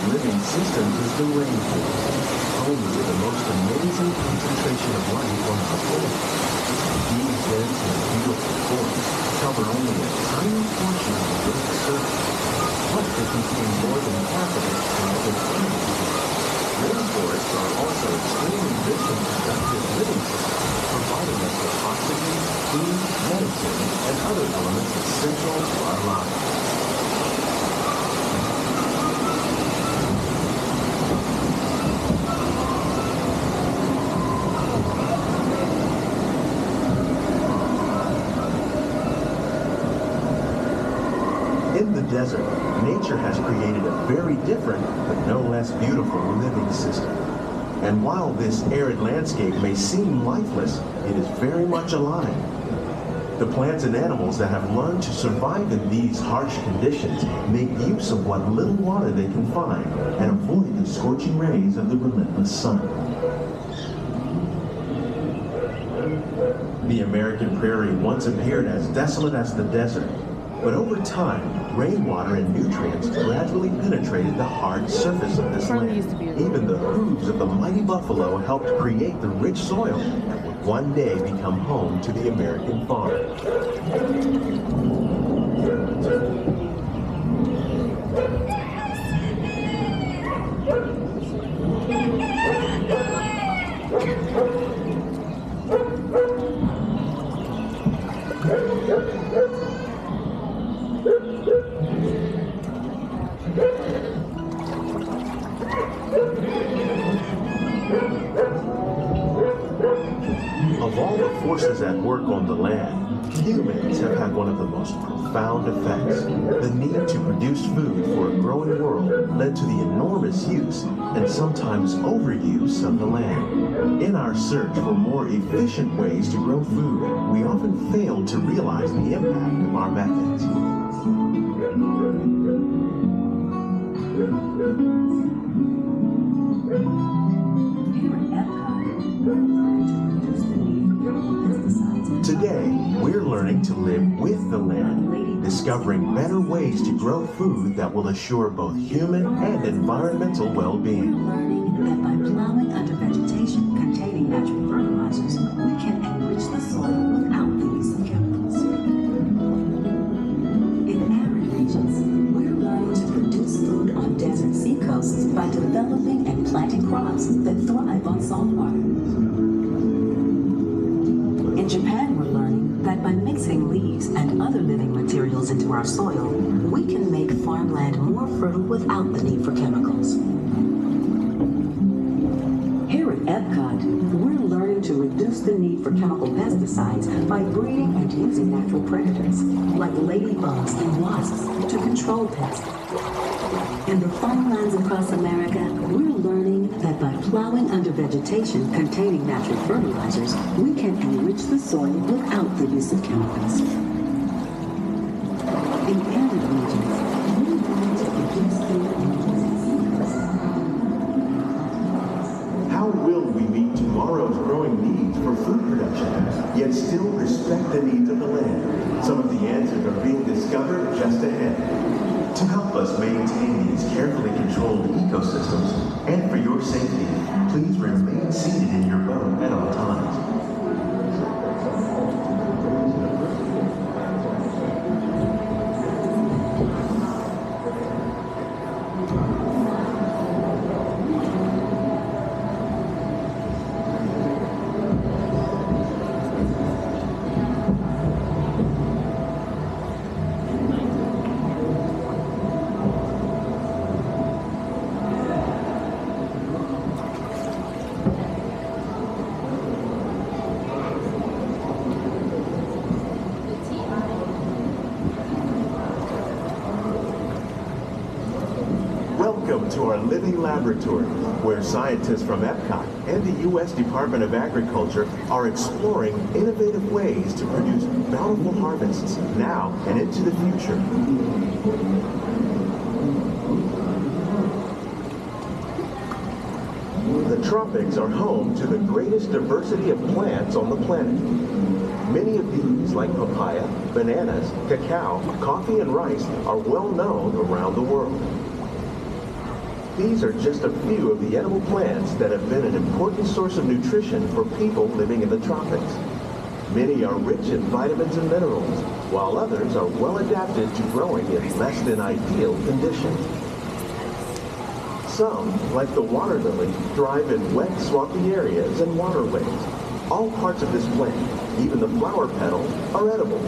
living systems is the rainforest, home to the most amazing concentration of life on our planet. These dense and beautiful forests cover only a tiny portion of the Earth's surface, but they contain more than half of its planet's energy. Rainforests are also extremely rich and productive living systems, providing us with oxygen, food, medicine, and other elements essential to our lives. In the desert, nature has created a very different, but no less beautiful living system. And while this arid landscape may seem lifeless, it is very much alive. The plants and animals that have learned to survive in these harsh conditions make use of what little water they can find and avoid the scorching rays of the relentless sun. The American prairie once appeared as desolate as the desert, but over time, rainwater and nutrients gradually penetrated the hard surface of this land. Even the hooves of the mighty buffalo helped create the rich soil that would one day become home to the American farm. Of all the forces at work on the land, humans have had one of the most profound effects. The need to produce food for a growing world led to the enormous use and sometimes overuse of the land. In our search for more efficient ways to grow food, we often fail to realize the impact of our methods. Today, we're learning to live with the land, discovering better ways to grow food that will assure both human and environmental well-being. Learning that by plowing under vegetation containing natural fertilizers, we can enrich the soil without the use of chemicals. In arid regions, we're learning to produce food on desert seacoasts by developing and planting crops that thrive on salt water. In Japan, we're learning that by mixing leaves and other living materials into our soil, we can make farmland more fertile without the need for chemicals. Here at Epcot, we're learning to reduce the need for chemical pesticides by breeding and using natural predators, like ladybugs and wasps, to control pests. In the farmlands across America, we're learning that by plowing under vegetation containing natural fertilizers, we can enrich the soil without the use of chemicals. In arid regions, we're learning to produce food and How will we meet tomorrow's growing needs for food production, yet still respect the needs of the land? Some of the answers are being discovered just ahead. To help us maintain these carefully controlled ecosystems, and for your safety, please remain seated in your boat at all times. Welcome to our living laboratory, where scientists from Epcot and the U.S. Department of Agriculture are exploring innovative ways to produce bountiful harvests now and into the future. The tropics are home to the greatest diversity of plants on the planet. Many of these, like papaya, bananas, cacao, coffee, and rice, are well known around the world. These are just a few of the edible plants that have been an important source of nutrition for people living in the tropics. Many are rich in vitamins and minerals, while others are well adapted to growing in less than ideal conditions. Some, like the water lily, thrive in wet, swampy areas and waterways. All parts of this plant, even the flower petals, are edible.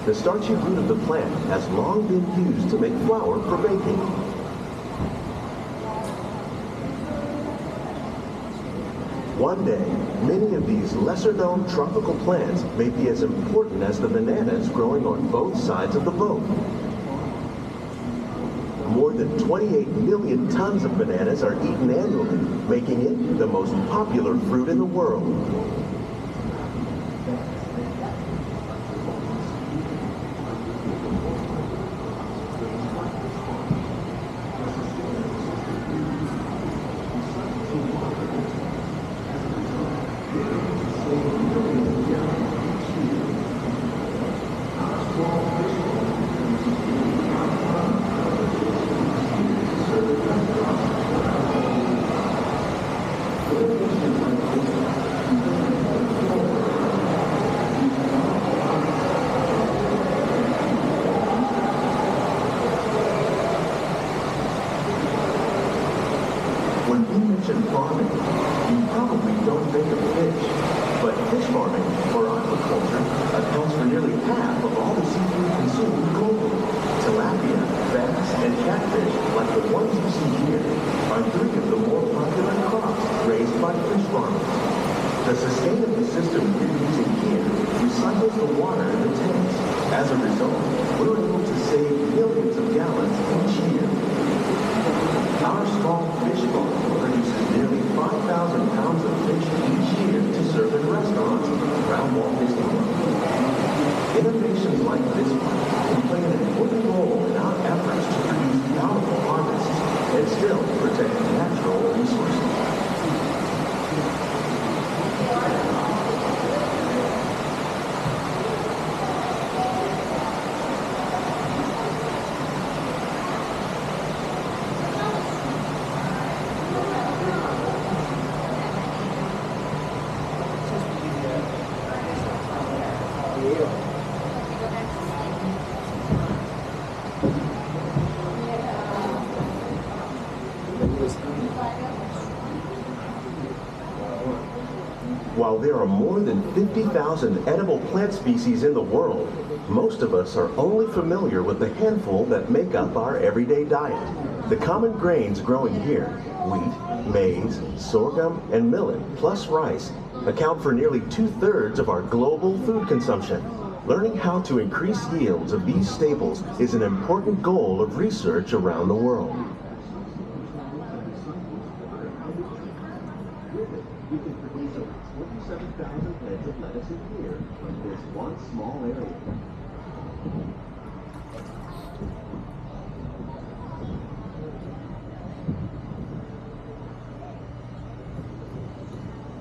The starchy root of the plant has long been used to make flour for baking. One day, many of these lesser-known tropical plants may be as important as the bananas growing on both sides of the boat. More than 28 million tons of bananas are eaten annually, making it the most popular fruit in the world. Farming, you probably don't think of fish, but fish farming, or aquaculture, accounts for nearly half of all the seafood consumed globally. Tilapia, bass, and catfish, like the ones you see here, are three of the more popular crops raised by fish farmers. The sustainable system we're using here recycles the water in the tanks. As a result, we're able to save millions of gallons each year. Our small fish farm produces nearly 5,000 pounds of fish each year to serve in restaurants around Walt Disney World. Innovations like this one can play an important role in our efforts to produce bountiful harvests and still protect natural resources. While there are more than 50,000 edible plant species in the world, most of us are only familiar with the handful that make up our everyday diet. The common grains growing here, wheat, maize, sorghum, and millet, plus rice, account for nearly 2/3 of our global food consumption. Learning how to increase yields of these staples is an important goal of research around the world. We can produce over 27,000 heads of lettuce a year from this one small area.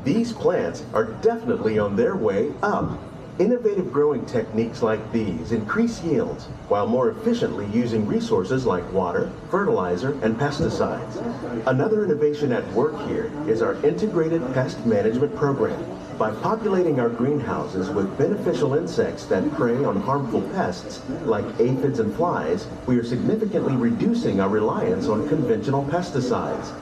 These plants are definitely on their way up. Innovative growing techniques like these increase yields while more efficiently using resources like water, fertilizer, and pesticides. Another innovation at work here is our integrated pest management program. By populating our greenhouses with beneficial insects that prey on harmful pests like aphids and flies, we are significantly reducing our reliance on conventional pesticides.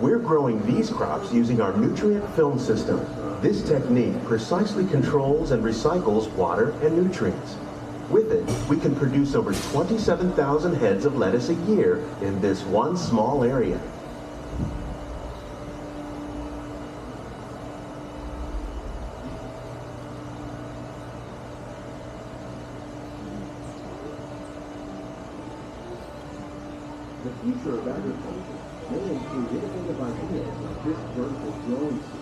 We're growing these crops using our nutrient film system. This technique precisely controls and recycles water and nutrients. With it, we can produce over 27,000 heads of lettuce a year in this one small area. The future of agriculture may include innovative ideas like this vertical growing system.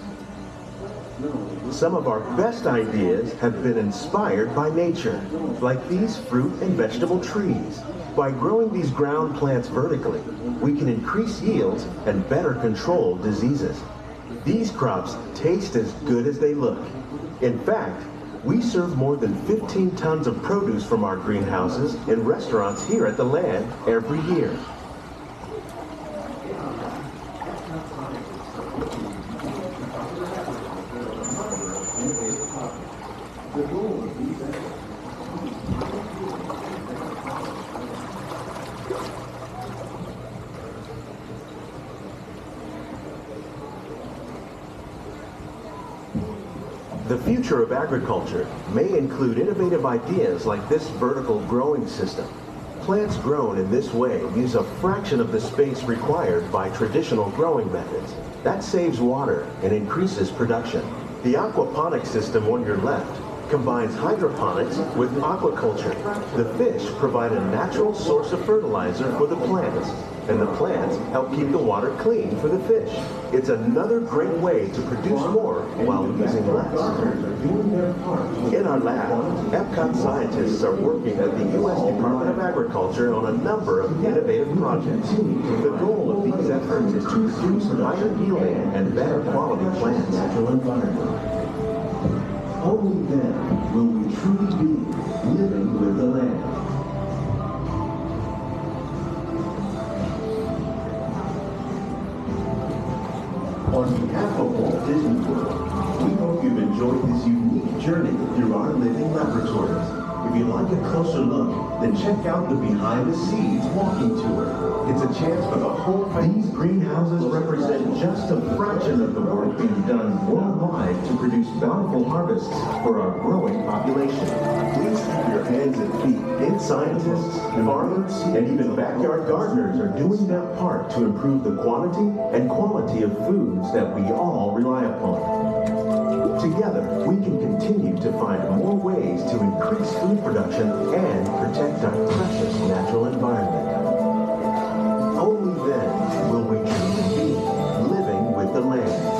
Some of our best ideas have been inspired by nature, like these fruit and vegetable trees. By growing these ground plants vertically, we can increase yields and better control diseases. These crops taste as good as they look. In fact, we serve more than 15 tons of produce from our greenhouses in restaurants here at the land every year. The goal of these The future of agriculture may include innovative ideas like this vertical growing system. Plants grown in this way use a fraction of the space required by traditional growing methods. That saves water and increases production. The aquaponics system on your left combines hydroponics with aquaculture. The fish provide a natural source of fertilizer for the plants, and the plants help keep the water clean for the fish. It's another great way to produce more while using less. In our lab, Epcot scientists are working at the U.S. Department of Agriculture on a number of innovative projects. The goal of these efforts is to produce higher yielding and better quality plants. Only then will we truly be living with the land. On behalf of Walt Disney World, we hope you've enjoyed this unique journey through our living laboratories. If you'd like a closer look, then check out the Behind the Scenes walking tour. It's a chance for the whole family. These greenhouses represent just a fraction of the work being done worldwide to produce bountiful harvests for our growing population. Please keep your hands and feet in. Scientists, farmers, and even backyard gardeners are doing their part to improve the quantity and quality of foods that we all rely upon. Together, we can continue to find more ways to increase food production and protect our precious natural environment. Only then will we truly be living with the land.